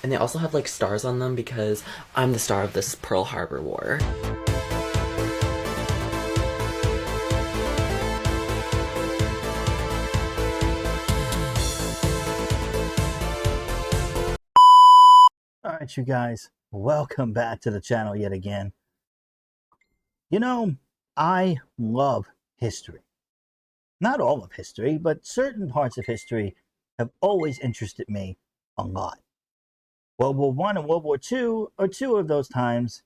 And they also have like stars on them because I'm the star of this Pearl Harbor War. All right, you guys, welcome back to the channel yet again. You know, I love history. Not all of history, but certain parts of history have always interested me a lot. World War One and World War Two are two of those times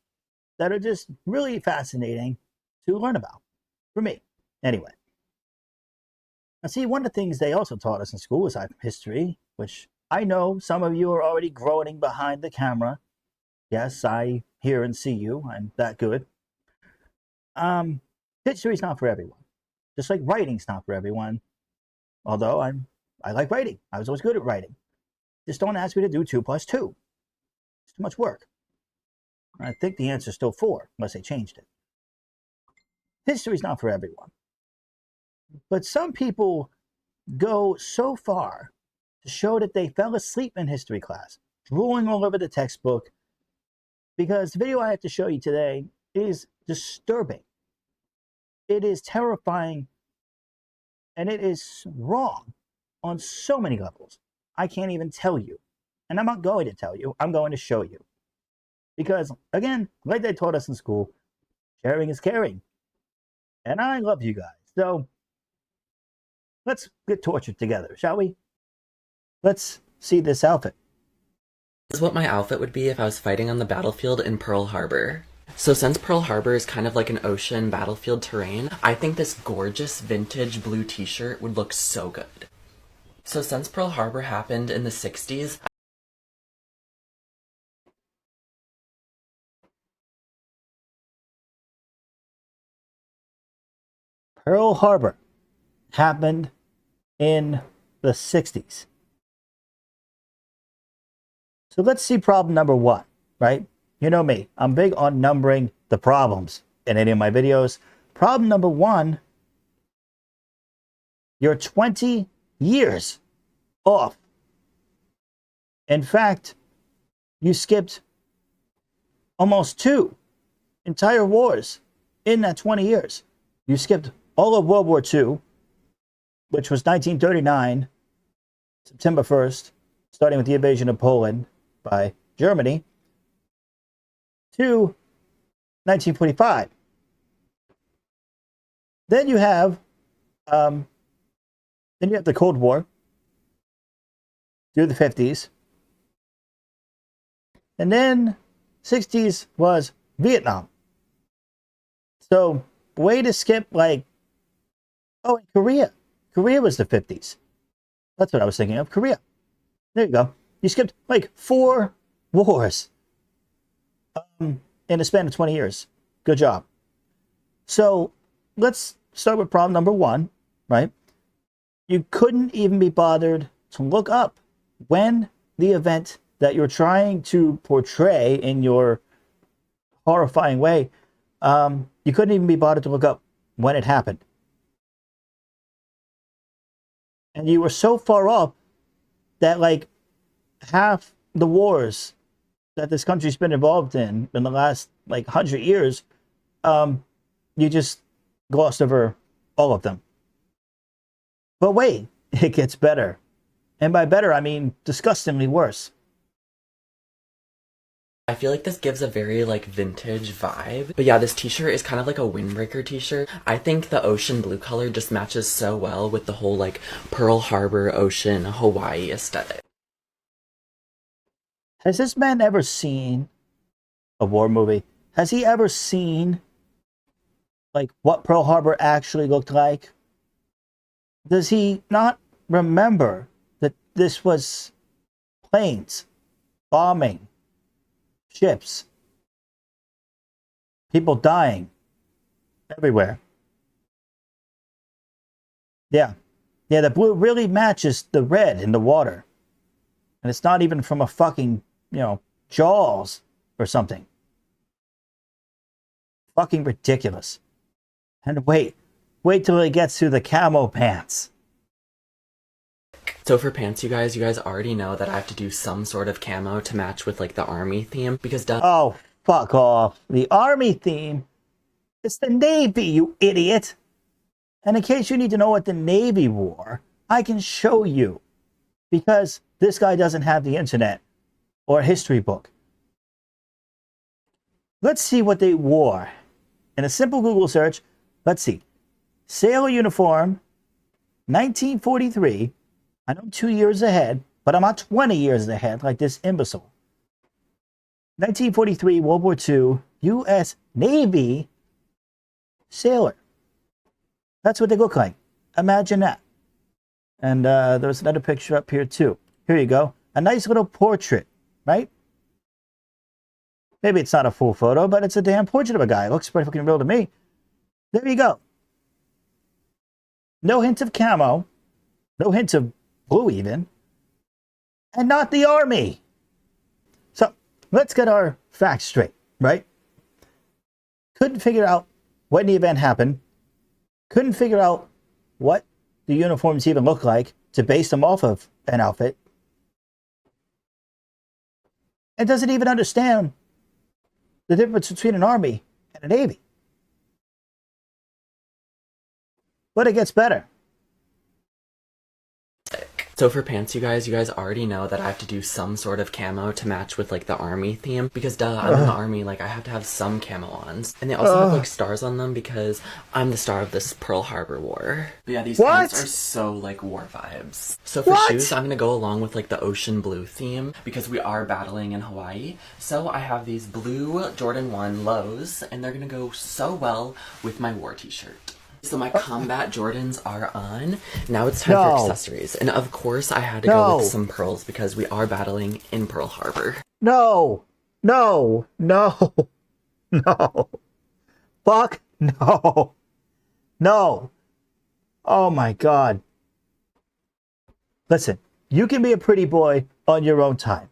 that are just really fascinating to learn about, for me, anyway. Now, see, one of the things they also taught us in school was history, which I know some of you are already groaning behind the camera. Yes, I hear and see you. I'm that good. Um, History's not for everyone. Just like writing's not for everyone. Although I like writing. I was always good at writing. Just don't ask me to do 2 plus 2. It's too much work. I think the answer's still 4, unless they changed it. History's not for everyone. But some people go so far to show that they fell asleep in history class, drooling all over the textbook, because the video I have to show you today is disturbing. It is terrifying, and it is wrong on so many levels. I can't even tell you. And I'm not going to tell you, I'm going to show you. Because, again, like they taught us in school, sharing is caring. And I love you guys. So, let's get tortured together, shall we? Let's see this outfit. This is what my outfit would be if I was fighting on the battlefield in Pearl Harbor. So since Pearl Harbor is kind of like an ocean battlefield terrain, I think this gorgeous vintage blue t-shirt would look so good. So since Pearl Harbor happened in the 60s, Pearl Harbor happened in the 60s. So let's see problem number 1, right? You know me, I'm big on numbering the problems in any of my videos. Problem number 1, you're 20 years off. In fact, you skipped almost 2 entire wars in that 20 years. You skipped all of World War II, which was 1939, September 1st, starting with the invasion of Poland by Germany, to 1945. Then you have the Cold War through the 50s, and then 60s was Vietnam. So way to skip and Korea. Korea was the 50s. That's what I was thinking of. Korea. There you go. You skipped like 4 wars in a span of 20 years. Good job. So let's start with problem number 1, right? You couldn't even be bothered to look up when the event that you're trying to portray in your horrifying way, you couldn't even be bothered to look up when it happened. And you were so far off that like half the wars that this country's been involved in the last like 100 years, you just glossed over all of them. But wait, it gets better. And by better, I mean disgustingly worse. I feel like this gives a very like vintage vibe. But yeah, this t-shirt is kind of like a windbreaker t-shirt. I think the ocean blue color just matches so well with the whole like Pearl Harbor, ocean, Hawaii aesthetic. Has this man ever seen a war movie? Has he ever seen like what Pearl Harbor actually looked like? Does he not remember that this was planes bombing ships, people dying everywhere? Yeah. Yeah, the blue really matches the red in the water. And it's not even from a fucking, Jaws or something. Fucking ridiculous. And wait till it gets to the camo pants. So for pants, you guys already know that I have to do some sort of camo to match with like the army theme because Oh, fuck off. The army theme? It's the Navy, you idiot. And in case you need to know what the Navy wore, I can show you. Because this guy doesn't have the internet or a history book. Let's see what they wore. In a simple Google search, let's see. Sailor uniform, 1943. I know I'm 2 years ahead, but I'm not 20 years ahead like this imbecile. 1943, World War II, U.S. Navy sailor. That's what they look like. Imagine that. And there's another picture up here too. Here you go. A nice little portrait, right? Maybe it's not a full photo, but it's a damn portrait of a guy. It looks pretty fucking real to me. There you go. No hint of camo. No hint of blue even. And not the army. So, let's get our facts straight, right? Couldn't figure out when the event happened. Couldn't figure out what the uniforms even look like to base them off of an outfit. And doesn't even understand the difference between an army and a navy. But it gets better. So for pants, you guys already know that I have to do some sort of camo to match with like the army theme because I'm in the army, like I have to have some camo ons. And they also have like stars on them because I'm the star of this Pearl Harbor War. But yeah, these pants are so like war vibes. So for shoes, I'm gonna go along with like the ocean blue theme because we are battling in Hawaii. So I have these blue Jordan 1 lows and they're gonna go so well with my war t-shirt. So my combat Jordans are on. Now it's time for accessories. And of course I had to go with some pearls because we are battling in Pearl Harbor. No. No. No. No. Fuck. No. No. Oh my God. Listen, you can be a pretty boy on your own time.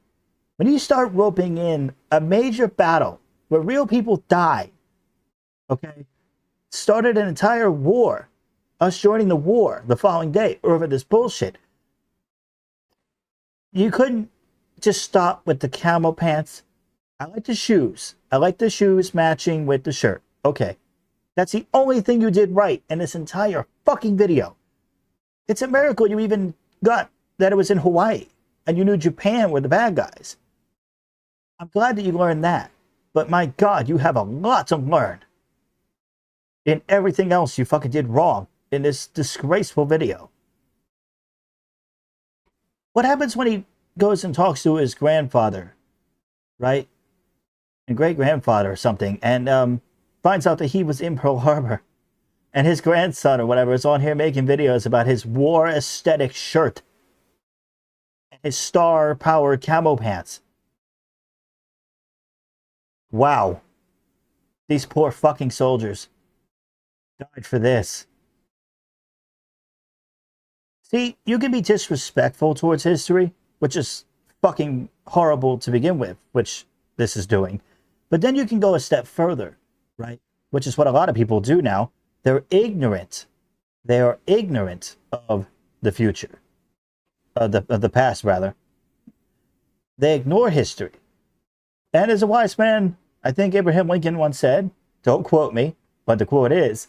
When you start roping in a major battle where real people die, okay? Started an entire war, us joining the war the following day over this bullshit. You couldn't just stop with the camo pants. I like the shoes. I like the shoes matching with the shirt. Okay. That's the only thing you did right in this entire fucking video. It's a miracle you even got that it was in Hawaii and you knew Japan were the bad guys. I'm glad that you learned that. But my God, you have a lot to learn in everything else you fucking did wrong in this disgraceful video. What happens when he goes and talks to his grandfather, right? And great-grandfather or something, and finds out that he was in Pearl Harbor. And his grandson or whatever is on here making videos about his war aesthetic shirt. And his star-powered camo pants. Wow. These poor fucking soldiers died for this. See, you can be disrespectful towards history, which is fucking horrible to begin with, which this is doing. But then you can go a step further, right? Which is what a lot of people do now. They're ignorant. They are ignorant of the future. Of the past, rather. They ignore history. And as a wise man, I think Abraham Lincoln once said, don't quote me, but the quote is,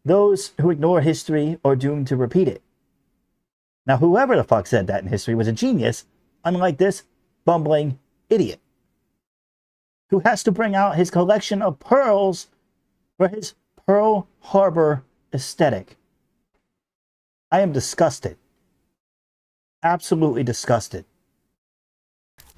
those who ignore history are doomed to repeat it. Now, whoever the fuck said that in history was a genius, unlike this bumbling idiot who has to bring out his collection of pearls for his Pearl Harbor aesthetic. I am disgusted. Absolutely disgusted.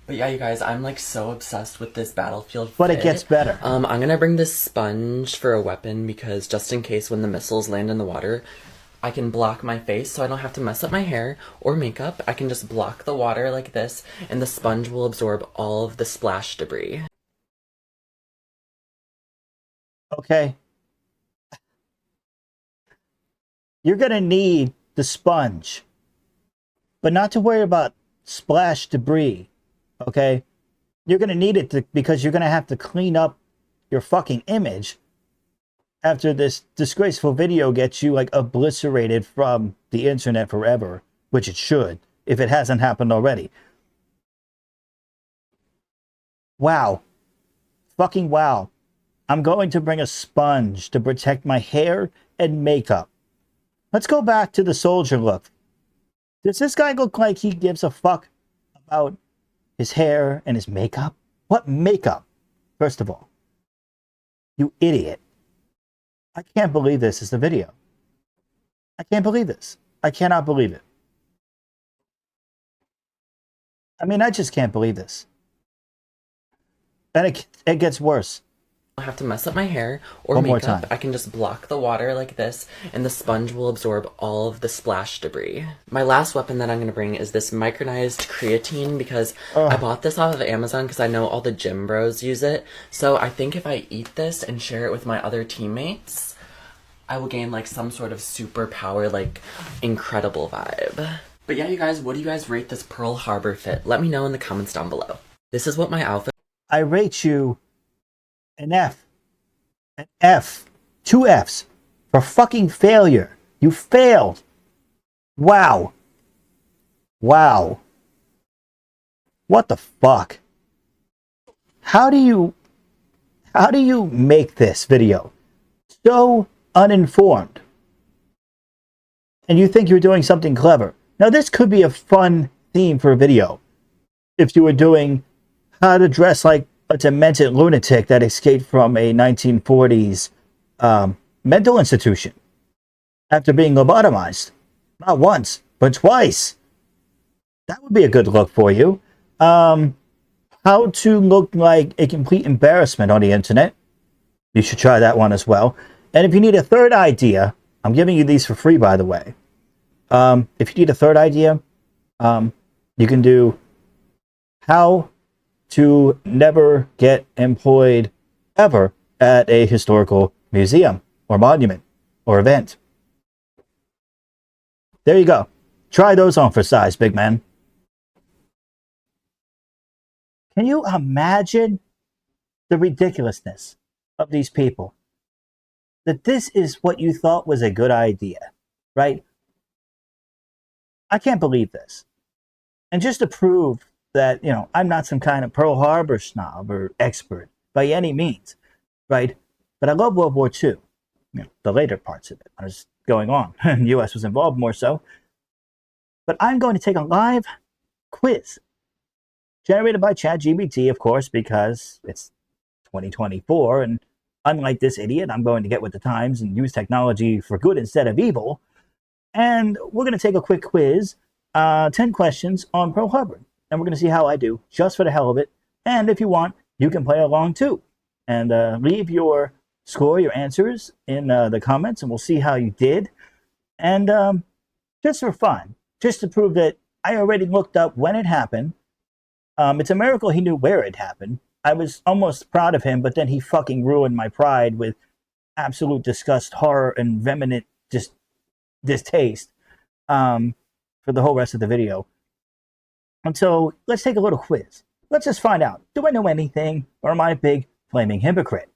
But yeah, you guys, I'm like so obsessed with this battlefield fit. But it gets better. I'm gonna bring this sponge for a weapon because just in case when the missiles land in the water, I can block my face so I don't have to mess up my hair or makeup. I can just block the water like this and the sponge will absorb all of the splash debris. Okay. You're gonna need the sponge. But not to worry about splash debris. Okay, you're going to need it because you're going to have to clean up your fucking image after this disgraceful video gets you like obliterated from the internet forever, which it should, if it hasn't happened already. Wow. Fucking wow. I'm going to bring a sponge to protect my hair and makeup. Let's go back to the soldier look. Does this guy look like he gives a fuck about his hair and his makeup? What makeup? First of all, you idiot. I can't believe this is the video. I can't believe this. I cannot believe it. I mean, I just can't believe this. And it gets worse. I have to mess up my hair or One more makeup. time. I can just block the water like this, and the sponge will absorb all of the splash debris. My last weapon that I'm going to bring is this micronized creatine, because I bought this off of Amazon because I know all the gym bros use it. So I think if I eat this and share it with my other teammates, I will gain like some sort of superpower, like incredible vibe. But yeah, you guys, what do you guys rate this Pearl Harbor fit? Let me know in the comments down below. This is what my outfit. I rate you an F. An F. 2 Fs. For fucking failure. You failed. Wow. Wow. What the fuck? How do you make this video so uninformed? And you think you're doing something clever. Now this could be a fun theme for a video. If you were doing how to dress like a demented lunatic that escaped from a 1940s mental institution after being lobotomized. Not once, but twice. That would be a good look for you. How to look like a complete embarrassment on the internet. You should try that one as well. And if you need a third idea, I'm giving you these for free, by the way. If you need a third idea, you can do how to never get employed ever at a historical museum or monument or event. There you go. Try those on for size, big man. Can you imagine the ridiculousness of these people? That this is what you thought was a good idea, right? I can't believe this. And just to prove that, I'm not some kind of Pearl Harbor snob or expert by any means, right? But I love World War II, the later parts of it. I was going on. The U.S. was involved more so. But I'm going to take a live quiz generated by ChatGPT, of course, because it's 2024. And unlike this idiot, I'm going to get with the times and use technology for good instead of evil. And we're going to take a quick quiz, 10 questions on Pearl Harbor. And we're going to see how I do, just for the hell of it. And if you want, you can play along too. And leave your score, your answers in the comments, and we'll see how you did. And just for fun, just to prove that I already looked up when it happened. It's a miracle he knew where it happened. I was almost proud of him, but then he fucking ruined my pride with absolute disgust, horror, and vehement distaste for the whole rest of the video. And so let's take a little quiz. Let's just find out, do I know anything, or am I a big flaming hypocrite?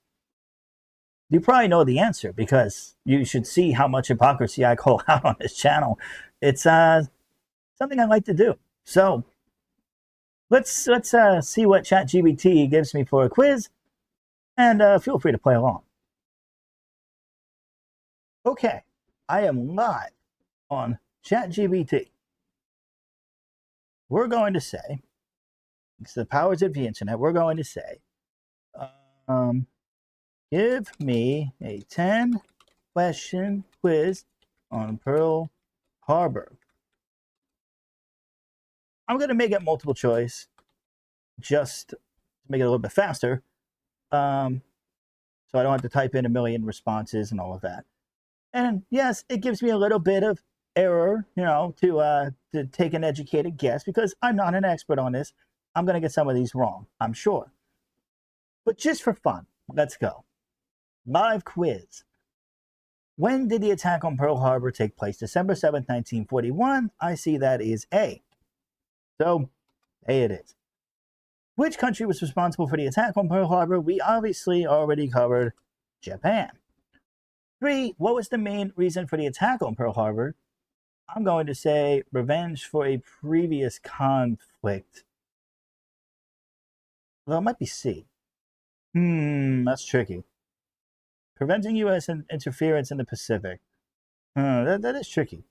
You probably know the answer, because you should see how much hypocrisy I call out on this channel. It's something I like to do. So let's see what ChatGPT gives me for a quiz, and feel free to play along. Okay, I am live on ChatGPT. We're going to say, it's the powers of the internet, we're going to say, give me a 10-question quiz on Pearl Harbor. I'm going to make it multiple choice, just to make it a little bit faster, so I don't have to type in a million responses and all of that. And yes, it gives me a little bit of error, to take an educated guess, because I'm not an expert on this. I'm going to get some of these wrong, I'm sure. But just for fun, let's go. Live quiz. When did the attack on Pearl Harbor take place? December 7th, 1941. I see that is A. So, A it is. Which country was responsible for the attack on Pearl Harbor? We obviously already covered Japan. 3, what was the main reason for the attack on Pearl Harbor? I'm going to say revenge for a previous conflict. Well, it might be C. That's tricky. Preventing U.S. interference in the Pacific. That is tricky,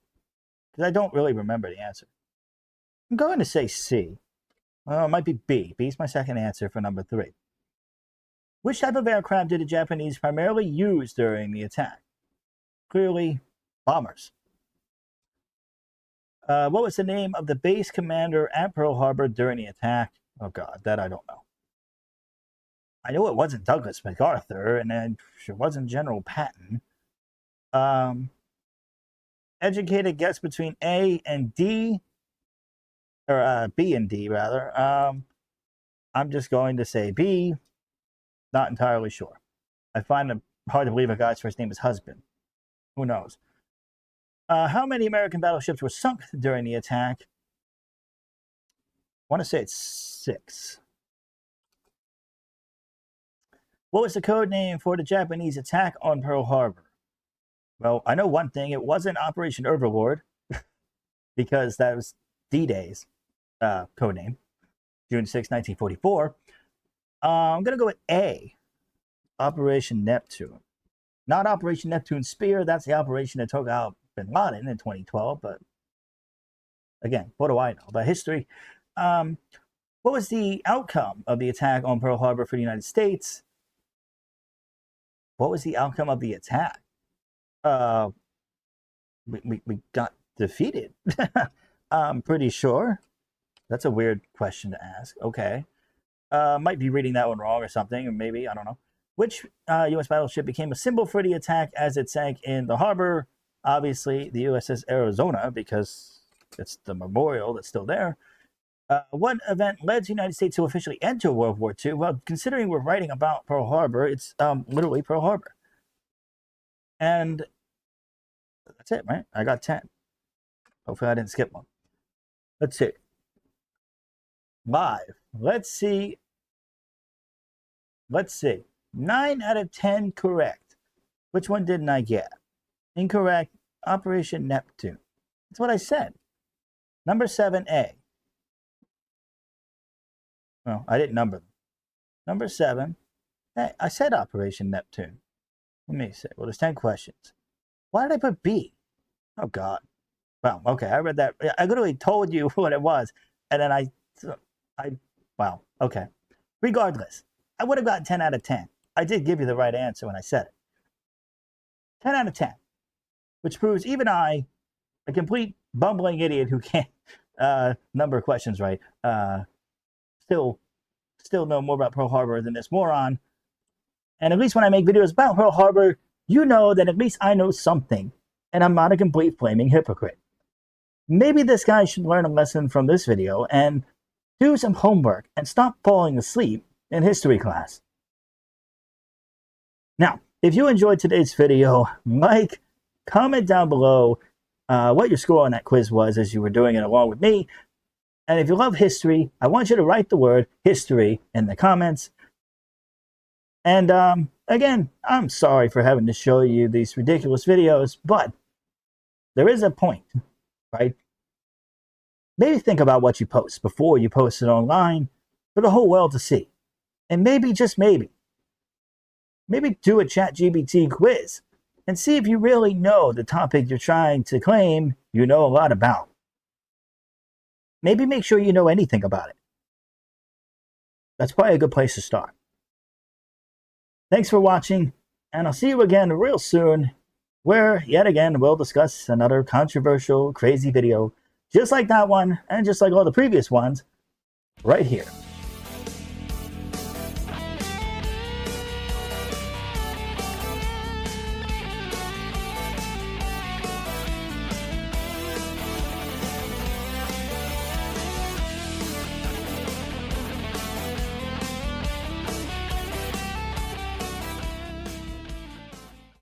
because I don't really remember the answer. I'm going to say C. It might be B. B is my second answer for number 3. Which type of aircraft did the Japanese primarily use during the attack? Clearly, bombers. What was the name of the base commander at Pearl Harbor during the attack? Oh, God, that I don't know. I know it wasn't Douglas MacArthur, and then it wasn't General Patton. Educated guess between A and D, or B and D, rather. I'm just going to say B. Not entirely sure. I find it hard to believe a guy's first name is Husband. Who knows? How many American battleships were sunk during the attack? I want to say it's 6. What was the code name for the Japanese attack on Pearl Harbor? Well, I know one thing. It wasn't Operation Overlord, because that was D-Day's code name, June 6, 1944. I'm going to go with A, Operation Neptune. Not Operation Neptune Spear. That's the operation that took out Bin Laden in 2012. But again, what do I know about history? What was the outcome of the attack on Pearl Harbor for the United States? What was the outcome of the attack? We got defeated. I'm pretty sure. That's a weird question to ask. Okay. Might be reading that one wrong or something, or maybe, I don't know. Which U.S. battleship became a symbol for the attack as it sank in the harbor? Obviously, the USS Arizona, because it's the memorial that's still there. What event led the United States to officially enter World War II? Well, considering we're writing about Pearl Harbor, it's literally Pearl Harbor. And that's it, right? I got 10. Hopefully I didn't skip one. Let's see. 5. Let's see. 9 out of 10 correct. Which one didn't I get? Incorrect. Operation Neptune. That's what I said. Number 7A. Well, I didn't number them. Number 7. Hey, I said Operation Neptune. Let me see. Well, there's 10 questions. Why did I put B? Oh, God. Well, okay. I read that. I literally told you what it was. And then wow. Okay. Regardless, I would have gotten 10 out of 10. I did give you the right answer when I said it. 10 out of 10. Which proves even I, a complete bumbling idiot who can't number questions right, still know more about Pearl Harbor than this moron. And at least when I make videos about Pearl Harbor, you know that at least I know something. And I'm not a complete flaming hypocrite. Maybe this guy should learn a lesson from this video and do some homework and stop falling asleep in history class. Now, if you enjoyed today's video, like, comment down below what your score on that quiz was as you were doing it along with me. And if you love history, I want you to write the word history in the comments. And again, I'm sorry for having to show you these ridiculous videos, but there is a point, right? Maybe think about what you post before you post it online for the whole world to see. And maybe, just maybe do a ChatGPT quiz and see if you really know the topic you're trying to claim you know a lot about. Maybe make sure you know anything about it. That's probably a good place to start. Thanks for watching, and I'll see you again real soon, where, yet again, we'll discuss another controversial, crazy video, just like that one, and just like all the previous ones, right here.